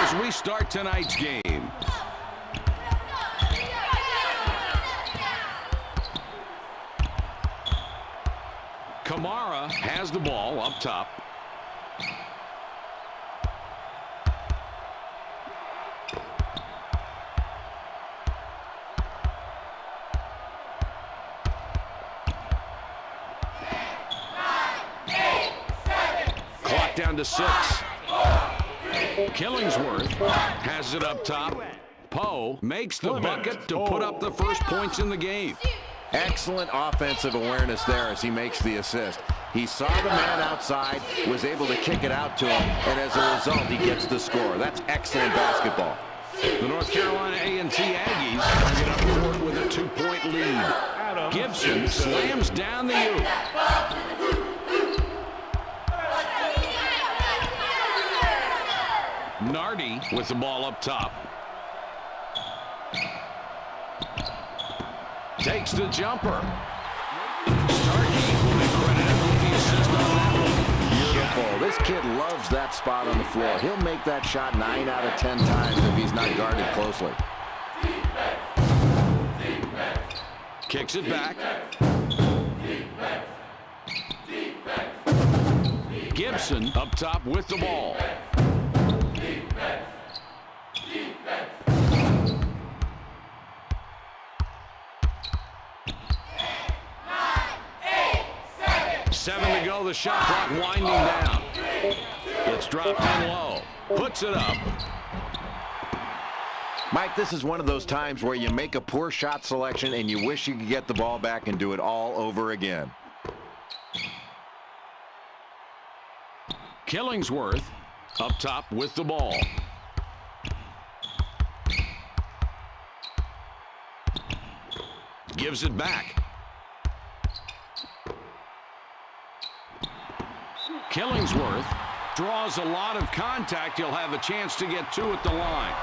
as we start tonight's game. Kamara has the ball up top. Clock down to 6. Killingsworth has it up top. Poe makes the bucket to put up the first points in the game. Excellent offensive awareness there as he makes the assist. He saw the man outside, was able to kick it out to him, and as a result, he gets the score. That's excellent basketball. The North Carolina A&T Aggies bring it up court with a 2-point lead. Gibson slams down the oop. Nardi with the ball up top. Takes the jumper. Starkey will be credited with the assist on that one. Beautiful. This kid loves that spot on the floor. He'll make that shot 9 out of 10 times if he's not guarded closely. Kicks it back. Gibson up top with the ball. Seven to go, the shot clock winding down. It's dropped in low. Puts it up. Mike, this is one of those times where you make a poor shot selection and you wish you could get the ball back and do it all over again. Killingsworth up top with the ball. Gives it back. Killingsworth draws a lot of contact. He'll have a chance to get 2 at the line.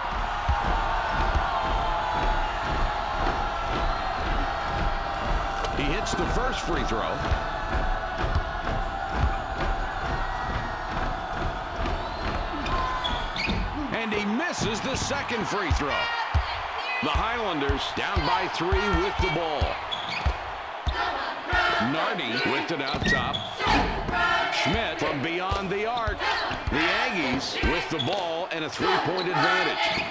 He hits the first free throw. And he misses the second free throw. The Highlanders down by 3 with the ball. Nardi with it out top. Schmidt from beyond the arc. The Aggies with the ball and a 3-point advantage.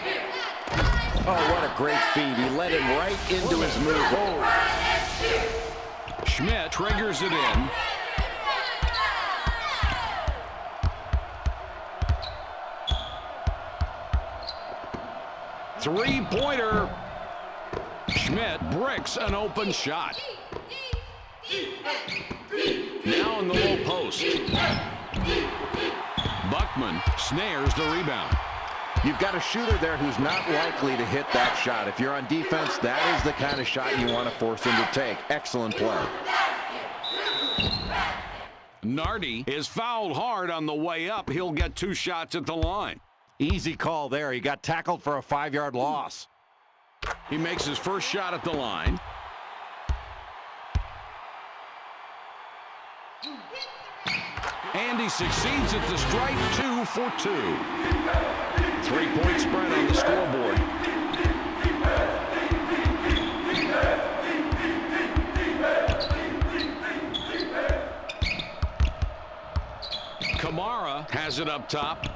Oh, what a great feed. He led him right into his move. Oh. Schmidt triggers it in. Three-pointer. Schmidt bricks an open shot. Now in the low post. Buckman snares the rebound. You've got a shooter there who's not likely to hit that shot. If you're on defense, that is the kind of shot you want to force him to take. Excellent play. Nardi is fouled hard on the way up. He'll get 2 shots at the line. Easy call there. He got tackled for a 5-yard loss. He makes his first shot at the line. And he succeeds at the strike. 2 for 2. 3-point spread on the scoreboard. Kamara has it up top.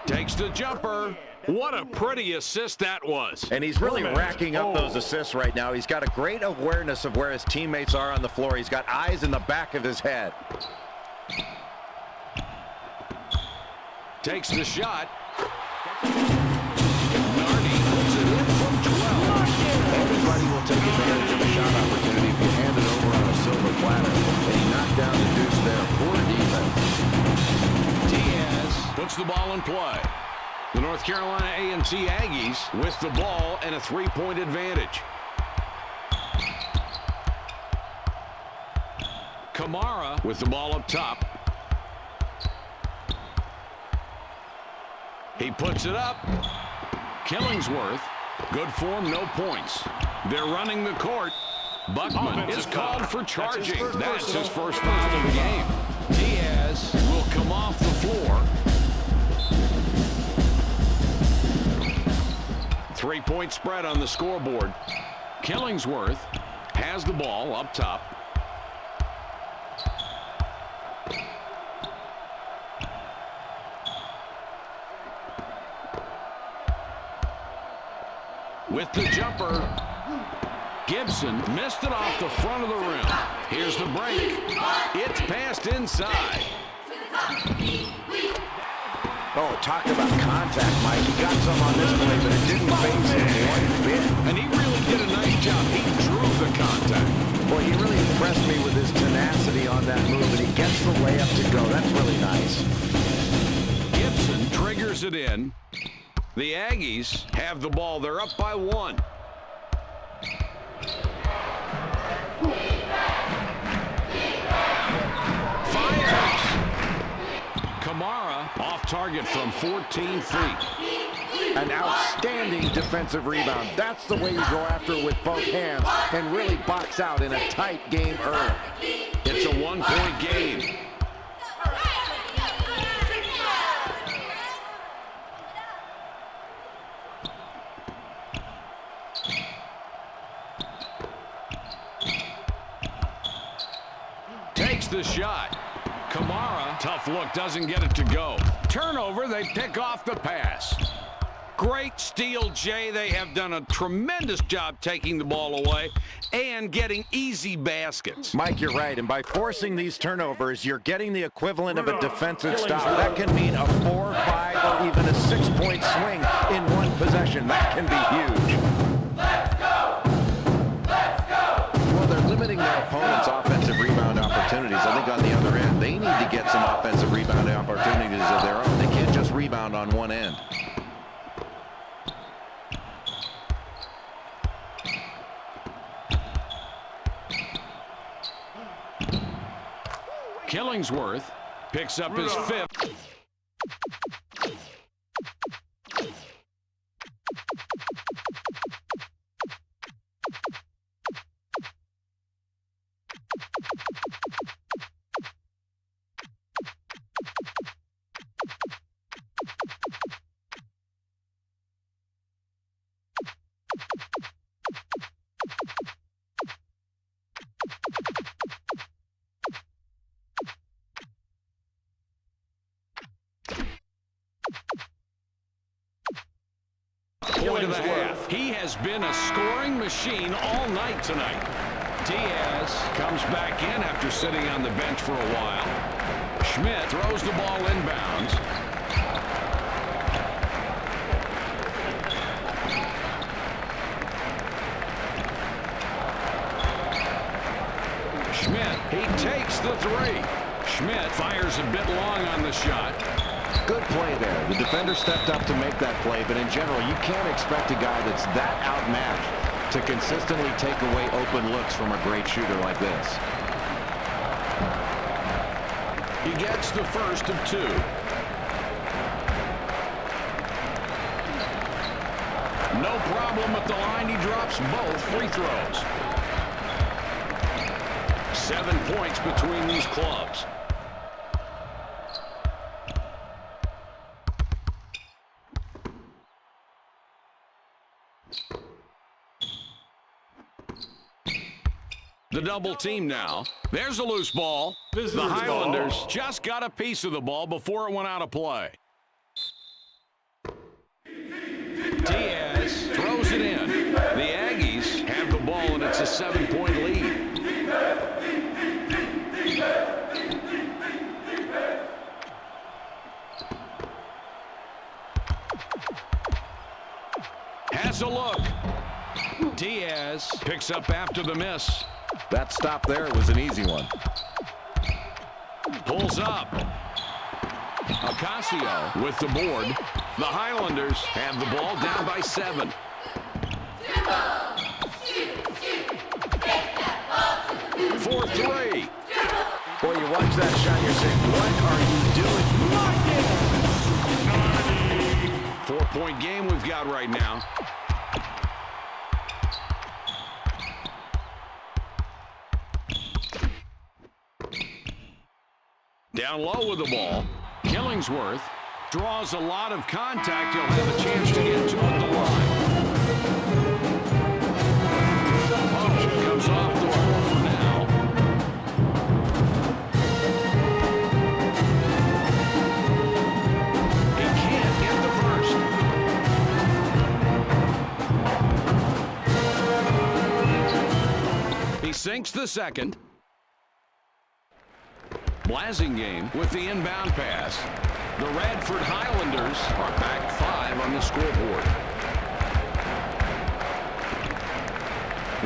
Takes the jumper. What a pretty assist that was. And he's really racking up those assists right now. He's got a great awareness of where his teammates are on the floor. He's got eyes in the back of his head. Takes the shot. Nardi puts it in from 12. Everybody will take advantage of a shot opportunity if you hand it over on a silver platter. And he knocked down the deuce there. Poor defense. Diaz puts the ball in play. The North Carolina A&T Aggies with the ball and a 3-point advantage. Kamara with the ball up top. He puts it up. Killingsworth. Good form, no points. They're running the court. Buckman is called for charging. That's his first foul of the game. Diaz will come off the floor. 7-point spread on the scoreboard. Killingsworth has the ball up top. With the jumper, Gibson missed it off the front of the rim. Here's the break. It's passed inside. Oh, talk about contact, Mike. He got some on this play, but it didn't phase him one bit. And he really did a nice job. He drew the contact. Boy, he really impressed me with his tenacity on that move, and he gets the layup to go. That's really nice. Gibson triggers it in. The Aggies have the ball. They're up by 1. Fires. Kamara off target from 14 feet. An outstanding defensive rebound. That's the way you go after it with both hands and really box out in a tight game early. It's a 1-point game. Takes the shot. Kamara, tough look, doesn't get it to go. Turnover, they pick off the pass. Great steal, Jay. They have done a tremendous job taking the ball away and getting easy baskets. Mike, you're right, and by forcing these turnovers, you're getting the equivalent of a defensive stop. That can mean a 4, 5, or even a 6-point swing in one possession. That can be huge. Let's go! Let's go! Well, they're limiting their opponent's offensive rebound opportunities. I think on the other end, they need to get some offensive rebound opportunities of their own. They can't just rebound on one end. Killingsworth picks up his 5th. Point of the half. He has been a scoring machine all night tonight. Diaz comes back in after sitting on the bench for a while. Schmidt throws the ball inbounds. Schmidt, he takes the 3. Schmidt fires a bit long on the shot. Good play there. The defender stepped up to make that play, but in general, you can't expect a guy that's that outmatched to consistently take away open looks from a great shooter like this. He gets the first of 2. No problem at the line. He drops both free throws. 7 points between these clubs. The double team now. There's a loose ball. The Highlanders just got a piece of the ball before it went out of play. Diaz throws it in. The Aggies have the ball, and it's a 7-point lead. Has a look. Diaz picks up after the miss. That stop there was an easy one. Pulls up. Ocasio with the board. The Highlanders have the ball down by 7. For 3. Boy, you watch that shot, you're saying, what are you doing? 4-point game we've got right now. Down low with the ball. Killingsworth draws a lot of contact. He'll have a chance to get to it at the line. sinks the second. Blasingame with the inbound pass. The Radford Highlanders are back 5 on the scoreboard.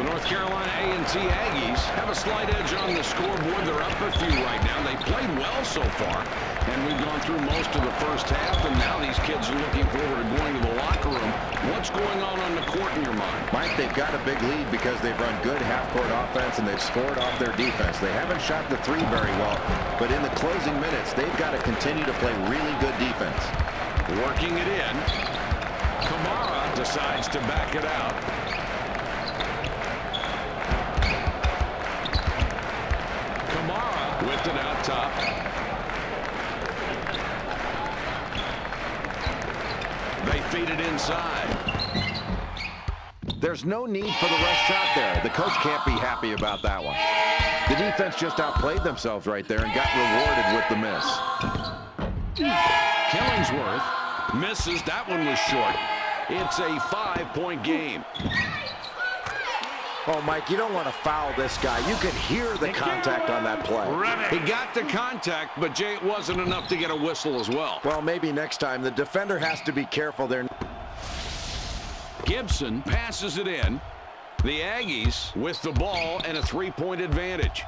The North Carolina A&T Aggies have a slight edge on the scoreboard. They're up a few right now. They played well so far, and we've gone through most of the first half, and now these kids are looking forward to going to the locker room. What's going on the court in your mind? Mike, they've got a big lead because they've run good half-court offense, and they've scored off their defense. They haven't shot the three very well, but in the closing minutes, they've got to continue to play really good defense. Working it in. Kamara decides to back it out. Kamara with it out top. They feed it inside. There's no need for the rush shot there. The coach can't be happy about that one. The defense just outplayed themselves right there and got rewarded with the miss. Killingsworth misses. That one was short. It's a 5-point game. Oh, Mike, you don't want to foul this guy. You could hear the contact on that play. He got the contact, but, Jay, it wasn't enough to get a whistle as well. Well, maybe next time. The defender has to be careful there. Gibson passes it in. The Aggies with the ball and a 3-point advantage.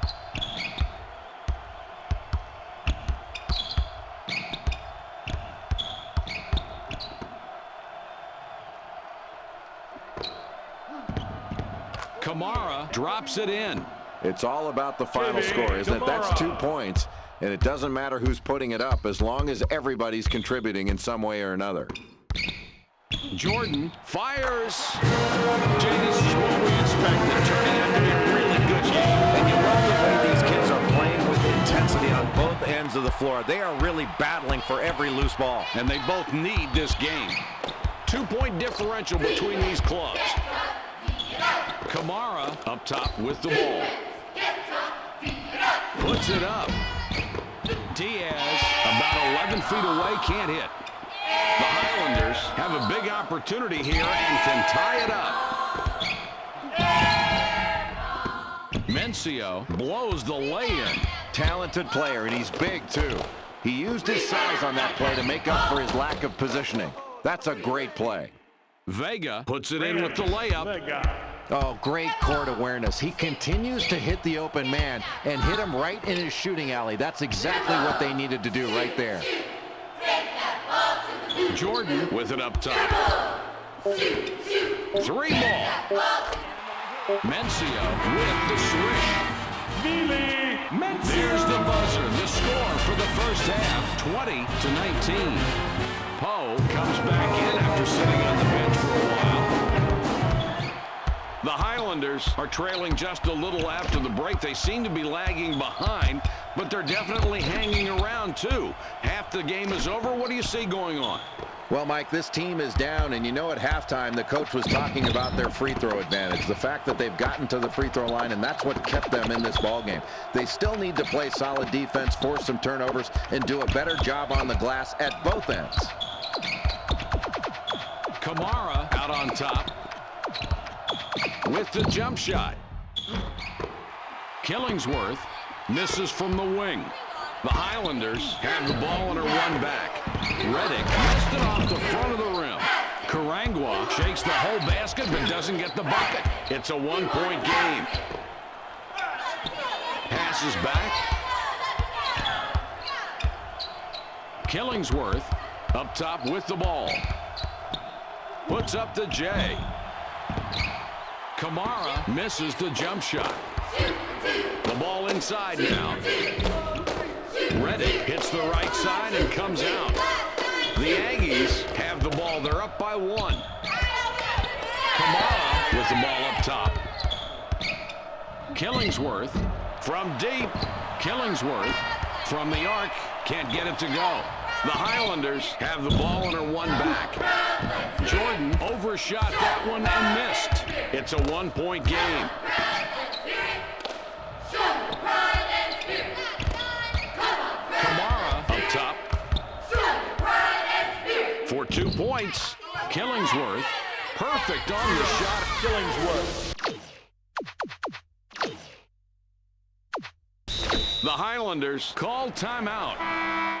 Kamara drops it in. It's all about the final score, isn't it? That's 2 points, and it doesn't matter who's putting it up as long as everybody's contributing in some way or another. Jordan fires. Jay, this is what we expected. Turning out to be a really good game. And you love the way these kids are playing with intensity on both ends of the floor. They are really battling for every loose ball. And they both need this game. 2-point differential between these clubs. Kamara up top with the ball. Puts it up. Diaz about 11 feet away, can't hit. The Highlanders have a big opportunity here and can tie it up. Mencio blows the lay-in. Talented player, and he's big, too. He used his size on that play to make up for his lack of positioning. That's a great play. Vega puts it in with the layup. Oh, great court awareness. He continues to hit the open man and hit him right in his shooting alley. That's exactly what they needed to do right there. Jordan with it up top. 3 ball. Mencio with the swish. There's the buzzer. The score for the first half, 20-19. Poe comes back in after sitting on the bench for a while. The Highlanders are trailing just a little after the break. They seem to be lagging behind, but they're definitely hanging around too. Half the game is over. What do you see going on? Well, Mike, this team is down, and you know at halftime the coach was talking about their free throw advantage, the fact that they've gotten to the free throw line, and that's what kept them in this ballgame. They still need to play solid defense, force some turnovers, and do a better job on the glass at both ends. Kamara out on top with the jump shot. Killingsworth misses from the wing. The Highlanders have the ball and are one back. Reddick missed it off the front of the rim. Karangwa shakes the whole basket but doesn't get the bucket. It's a 1-point game. Passes back. Killingsworth up top with the ball. Puts up the J. Kamara misses the jump shot. The ball inside now. Reddick hits the right side and comes out. The Aggies have the ball. They're up by 1. Kamara with the ball up top. Killingsworth from deep. Killingsworth from the arc. Can't get it to go. The Highlanders have the ball and are one back. Jordan overshot that one and missed. It's a 1-point game. Kamara up top for 2 points. Killingsworth perfect on the shot. Killingsworth. Highlanders call timeout.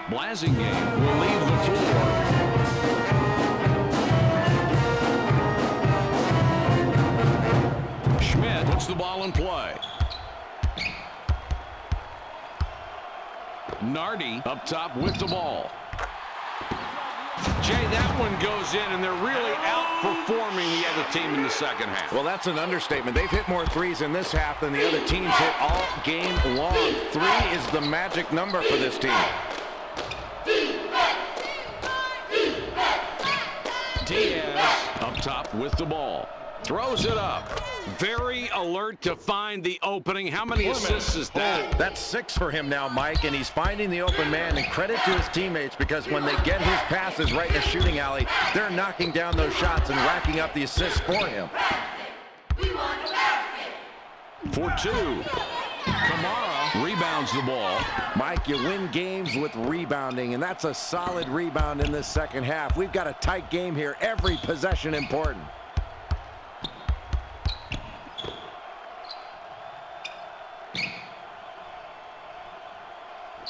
Blasingame will leave the floor. Schmidt puts the ball in play. Nardi up top with the ball. Jay, that one goes in, and they're really outperforming the other team in the second half. Well, that's an understatement. They've hit more threes in this half than the other teams hit all game long. 3 is the magic number for this team. Diaz up top with the ball. Throws it up. Very alert to find the opening. How many assists is that? That's 6 for him now, Mike, and he's finding the open man. And credit to his teammates, because when they get his passes right in the shooting alley, they're knocking down those shots and racking up the assists for him. For 2. Kamara rebounds the ball. Mike, you win games with rebounding, and that's a solid rebound in this second half. We've got a tight game here. Every possession important.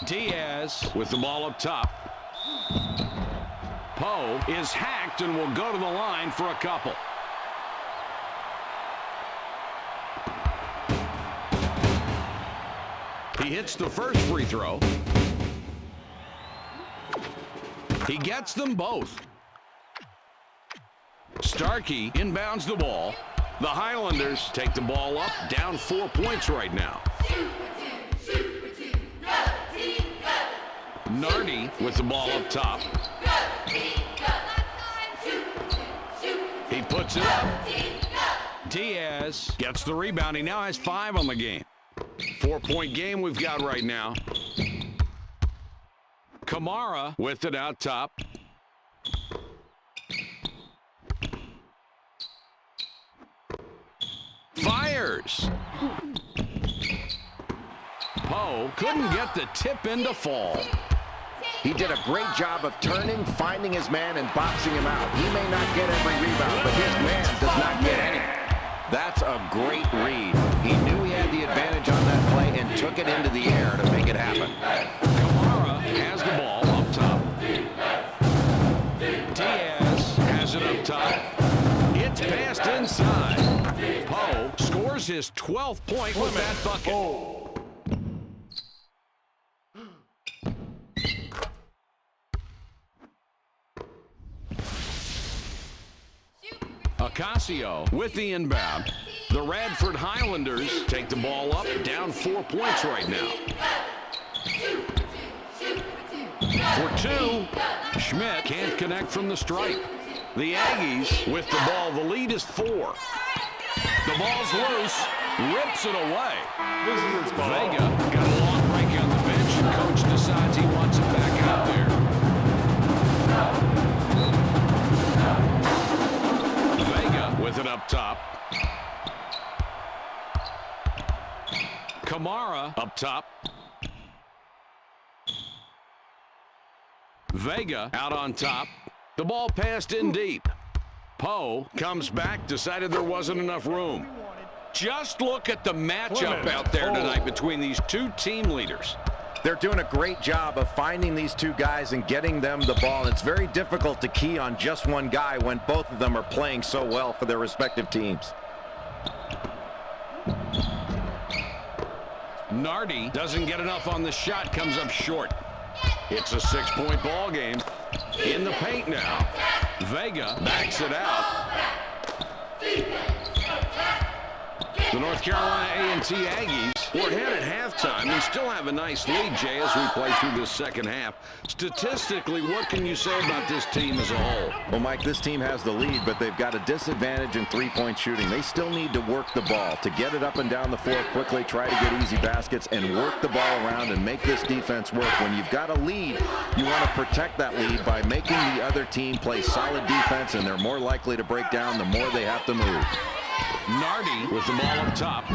Diaz with the ball up top. Poe is hacked and will go to the line for a couple. He hits the first free throw. He gets them both. Starkey inbounds the ball. The Highlanders take the ball up, down 4 points right now. Nardi with the ball up top. He puts it up. Diaz gets the rebound. He now has 5 on the game. 4-point game we've got right now. Kamara with it out top. Fires. Poe couldn't get the tip in to fall. He did a great job of turning, finding his man, and boxing him out. He may not get every rebound, but his man does not get any. That's a great read. He knew he had the advantage on that play and took it into the air to make it happen. Kamara has the ball up top. Diaz has it up top. It's passed inside. Poe scores his 12th point with that bucket. Ocasio with the inbound. The Radford Highlanders take the ball up, down 4 points right now. For 2, Schmidt can't connect from the stripe. The Aggies with the ball. The lead is 4. The ball's loose. Rips it away. Vega got a long break on the bench, and coach decides he wants it back out there. With it up top. Kamara up top. Vega out on top. The ball passed in deep. Poe comes back, decided there wasn't enough room. Just look at the matchup out there tonight between these two team leaders. They're doing a great job of finding these two guys and getting them the ball. It's very difficult to key on just one guy when both of them are playing so well for their respective teams. Nardi doesn't get enough on the shot, comes up short. It's a 6-point ball game. In the paint now. Vega backs it out. The North Carolina A&T Aggies were ahead at halftime and still have a nice lead, Jay, as we play through this second half. Statistically, what can you say about this team as a whole? Well, Mike, this team has the lead, but they've got a disadvantage in three-point shooting. They still need to work the ball to get it up and down the floor quickly, try to get easy baskets, and work the ball around and make this defense work. When you've got a lead, you want to protect that lead by making the other team play solid defense, and they're more likely to break down the more they have to move. Nardi with the ball up top.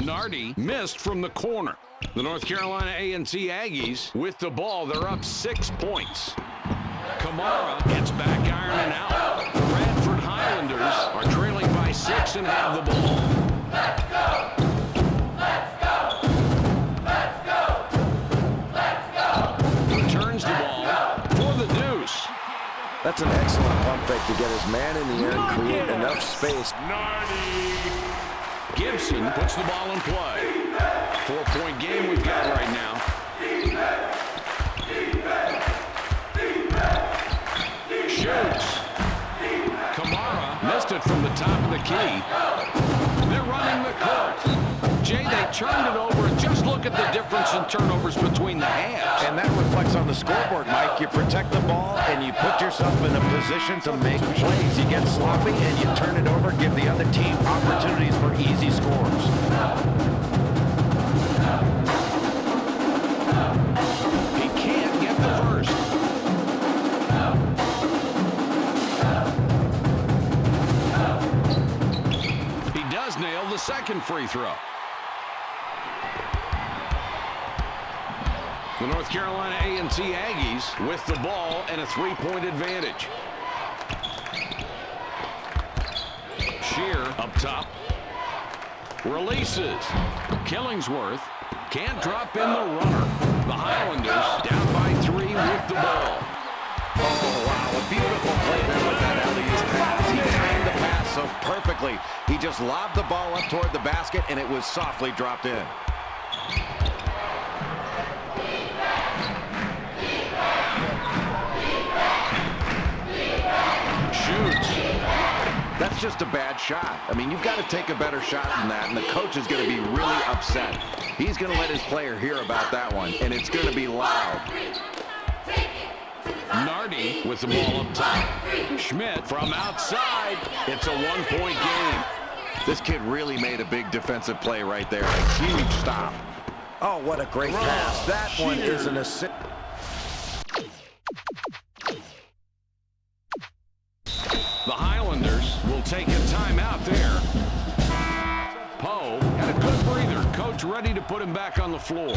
Nardi missed from the corner. The North Carolina A&T Aggies with the ball. They're up 6 points. Kamara gets back iron and out. The Radford Highlanders are trailing by 6 and have the ball. Let's go! Let's go! That's an excellent pump fake to get his man in the air and create enough space. Gibson puts the ball in play. 4-point game we've got right now. Shoots. Kamara missed it from the top of the key. They're running the court. Jay, they turned it over, and just look at the difference in turnovers between the halves. And that reflects on the scoreboard, Mike. You protect the ball, and you put yourself in a position to make plays. You get sloppy, and you turn it over, give the other team opportunities for easy scores. He can't get the first. He does nail the second free throw. The North Carolina A&T Aggies with the ball and a 3-point advantage. Shear up top. Releases. Killingsworth can't drop in the runner. The Highlanders down by 3 with the ball. Oh, wow, a beautiful play there with that alley-oop pass. He timed the pass so perfectly. He just lobbed the ball up toward the basket, and it was softly dropped in. That's just a bad shot. I mean, you've got to take a better shot than that, and the coach is going to be really upset. He's going to let his player hear about that one, and it's going to be loud. Nardi with the ball up top. Schmidt from outside. It's a 1-point game. This kid really made a big defensive play right there. A huge stop. Oh, what a great pass. That one is an assist. The Highlanders will take a timeout there. Poe had a good breather. Coach ready to put him back on the floor.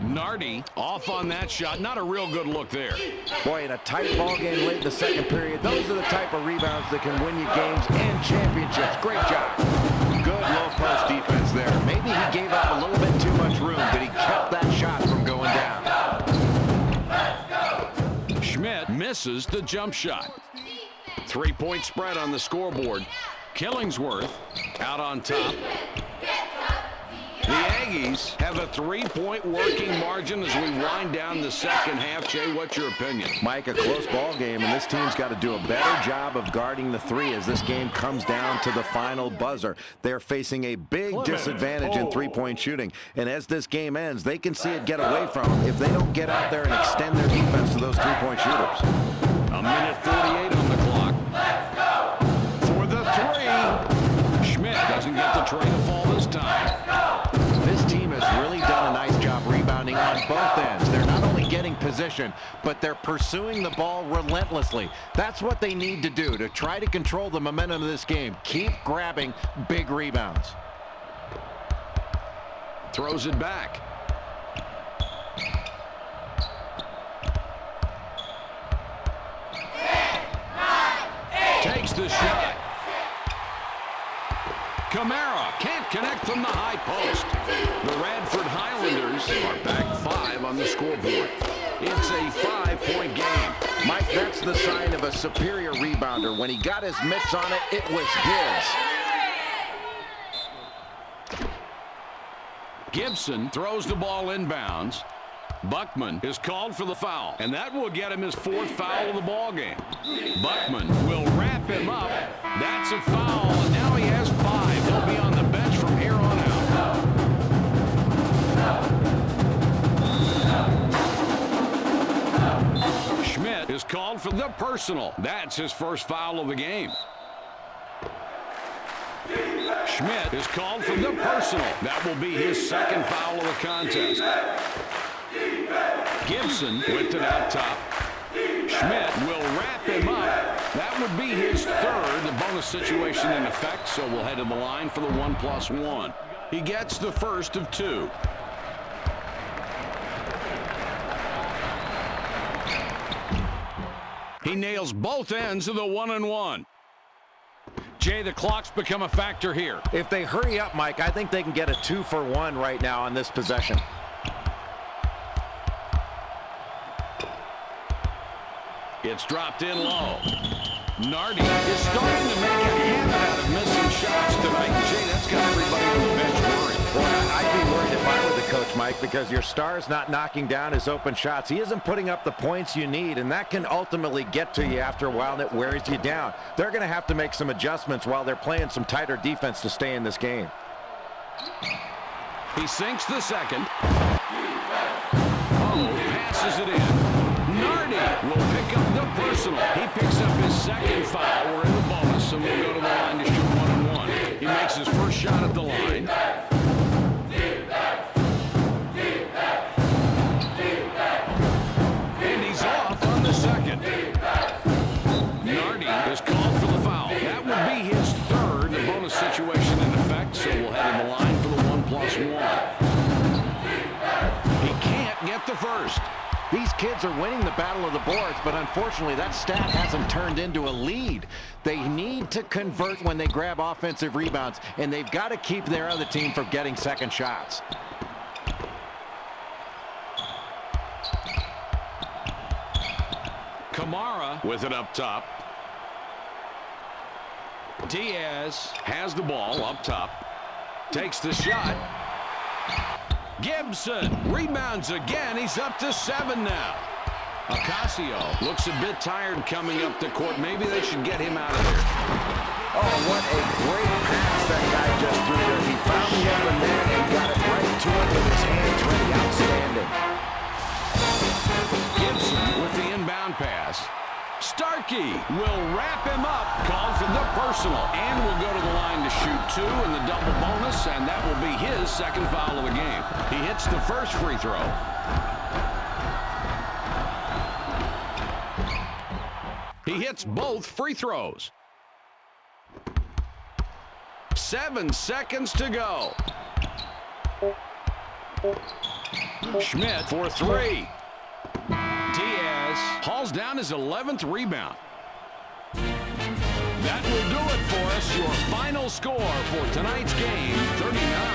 Nardi off on that shot. Not a real good look there. Boy, in a tight ball game late in the second period, those are the type of rebounds that can win you games and championships. Great job. Good low post defense there. Maybe he gave up a little bit too much room, but he kept that shot from going down. Schmidt misses the jump shot. 3-point spread on the scoreboard. Killingsworth out on top. The Aggies have a 3-point working margin as we wind down the second half. Jay, what's your opinion? Mike, a close ball game, and this team's got to do a better job of guarding the 3 as this game comes down to the final buzzer. They're facing a big disadvantage in 3-point shooting, and as this game ends, they can see it get away from them if they don't get out there and extend their defense to those 3-point shooters. A minute 48 on the clock. Let's go! For the 3. Schmidt doesn't get the tray to fall this time. This team has really done a nice job rebounding on both ends. They're not only getting position, but they're pursuing the ball relentlessly. That's what they need to do to try to control the momentum of this game. Keep grabbing big rebounds. Throws it back. Takes the shot. Kamara can't connect from the high post. The Radford Highlanders are back 5 on the scoreboard. It's a 5-point game. Mike, that's the sign of a superior rebounder. When he got his mitts on it, it was his. Gibson throws the ball inbounds. Buckman is called for the foul, and that will get him his 4th foul of the ball game. Buckman will wrap him up. That's a foul, and now he has 5. He'll be on the bench from here on out. Schmidt is called for the personal. That's his first foul of the game. Schmidt is called for the personal. That will be his 2nd foul of the contest. Gibson whipped it out top. Schmidt will wrap him up. That would be his 3rd. The bonus situation in effect, so we'll head to the line for the 1+1. He gets the first of 2. He nails both ends of the 1-and-1. Jay, the clock's become a factor here. If they hurry up, Mike, I think they can get a 2-for-1 right now on this possession. It's dropped in low. Nardi is starting to make a habit out of missing shots tonight. Jay, that's got everybody on the bench worried. Well, I'd be worried if I were the coach, Mike, because your star's not knocking down his open shots. He isn't putting up the points you need, and that can ultimately get to you after a while, and it wears you down. They're going to have to make some adjustments while they're playing some tighter defense to stay in this game. He sinks the second. Oh, passes it in. Nardi will pick up the personal. He picks up his second foul. We're in the bonus, and we'll go to the line to shoot 1-and-1. He makes his first shot at the line. And he's off on the second. Nardi is called for the foul. That would be his third. The bonus situation in effect, so we'll head to the line for the 1+1. He can't get the first. These kids are winning the battle of the boards, but unfortunately that stat hasn't turned into a lead. They need to convert when they grab offensive rebounds, and they've got to keep their other team from getting second shots. Kamara with it up top. Diaz has the ball up top. Takes the shot. Gibson rebounds again. He's up to 7 now. Ocasio looks a bit tired coming up the court. Maybe they should get him out of there. Oh, what a great pass that guy just threw there. He found the open man and got it right to it with his hands ready. Outstanding. Gibson with the inbound pass. Starkey will wrap him up. Called for the personal. And will go to the line to shoot 2 in the double bonus, and that will be his second foul of the game. He hits the first free throw. He hits both free throws. 7 seconds to go. Schmidt for 3. Diaz hauls down his 11th rebound. That will do it for us. Your final score for tonight's game, 39